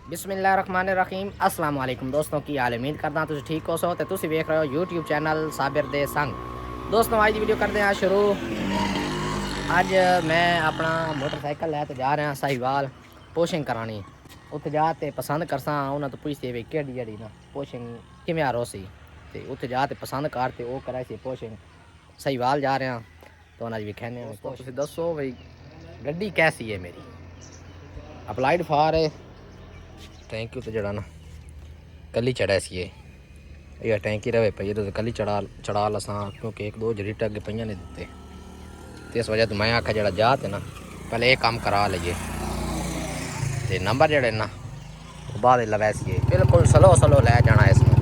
बिस्मिल्लाहिर्रहमानिर्रहीम अस्सलाम वालेकुम दोस्तों की हाल उम्मीद करदा तुसीं ठीक हो सो ते तुसीं वेख रहे हो यूट्यूब चैनल साबिर दे संग। दोस्तों अज दी वीडियो करते हैं शुरू। अज मैं अपना मोटरसाइकिल लैके जा रहा साहिवाल पोशिंग करानी। उत्थे जाते पसंद करसा उन्होंने तो पूछते भी केड़ी जड़ी ना पोशिंग किमें आ रोसी तो उत्थे जाते पसंद करते वो कराए सी पोशिंग। साहिवाल जा रहे हैं तो उन्हें भी कहने तुसीं दसो भाई गड्डी कैसी है मेरी। अप्लाइड फार है टैंकी तो जड़ा ना कली चढ़ा सी ये टैंकी रहे पई तो कली चढ़ा लसा क्योंकि एक दो जरीट अगे पे ने दिते तो इस वजह तो मैं आखा जरा जा ना पहले एक काम करा लीजिए तो नंबर जड़े ना बाद लवैसी बिल्कुल स्लो स्लो लै जाना इसमें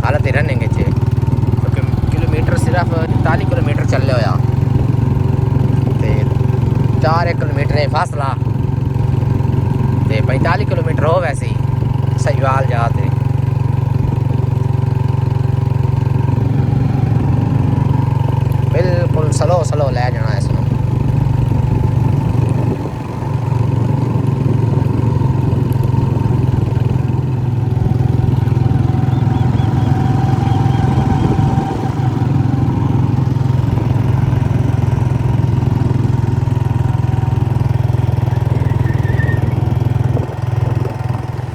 हालत ही रनिंग क्योंकि किलोमीटर सिर्फ 40 किलोमीटर चले होया तो 4 किलोमीटर फासला तो 45 किलोमीटर हो वैसे ही साहिवाल जाते बिल्कुल स्लो स्लो लै जाना इसमें।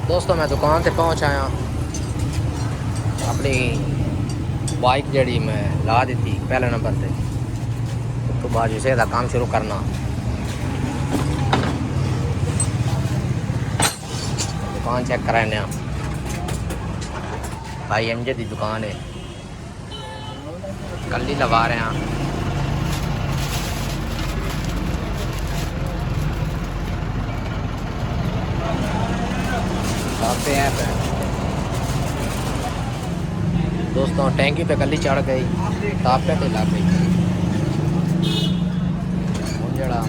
दोस्तों मैं दुकान से पहुँच आया अपनी बाइक जड़ी मैं ला दी थी पहले नंबर पे तो बाद इसे का काम शुरू करना। दुकान चेक कराने भाई एमजे की दुकान है कल ही लगा रहे हैं। दोस्तों टैंकी पे कली चढ़ गई तापे पे लग गई जड़ा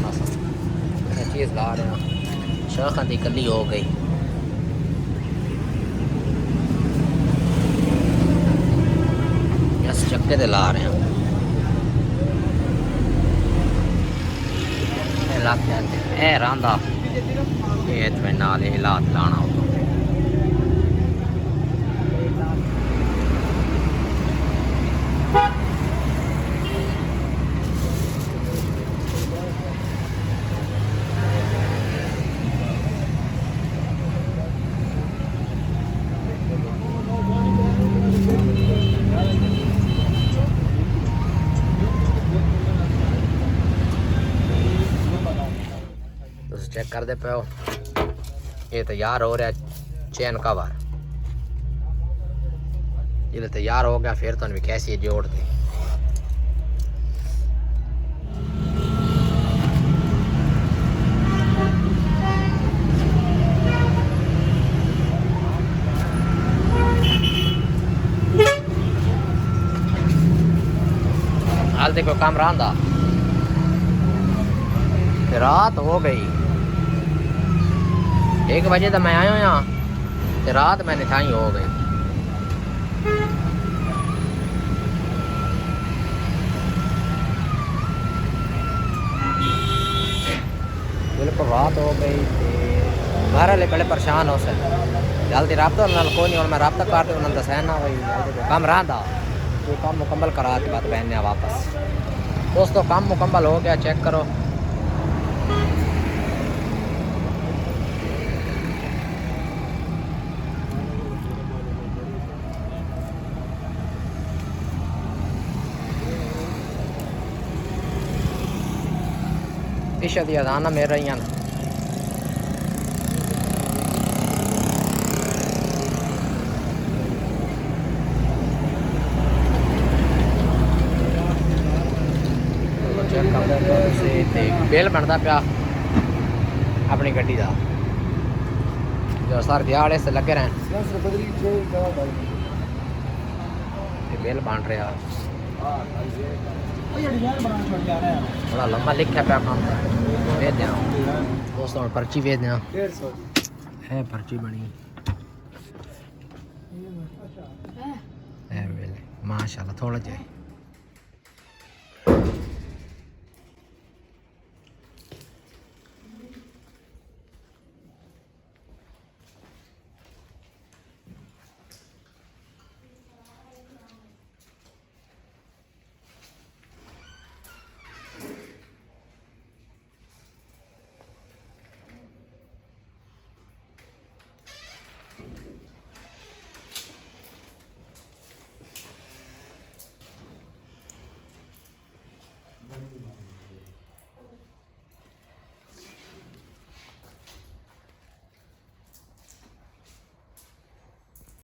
चीज़ ला रहे हैं शाखा की कली हो गई। इस चक्के ते ला रहे हैं ए रांदा ये नाल हालात लाना होगा। चेक कर दे पे ये तैयार हो रहा है चैन कवर ये तैयार हो गया फिर तो कैसी जोड़ दे। हाल देखो काम रहा रात हो गई 1 बजे तो मैं आया यहाँ तो रात मैंने थाई हो गई। बिल्कुल रात हो गई घर वाले बड़े परेशान हो सके जल्दी रबता को नहीं और मैं रबता करते उन्होंने दसाया ना भाई कम रहा ये काम मुकम्मल करा के बाद बहने वापस। दोस्तों काम मुकम्मल हो गया चेक करो। इशा दी अज़ाना मिल रही हैं बिल बनता पिया अपनी गड्डी का जो सर दिहाड़े से लगे रहन बिल बन रहा बड़ा लंबा लिखा पे काम भेज देना। दोस्तों पर्ची भेज देना है पर्ची बनी है माशाल्लाह थोड़ा जाए।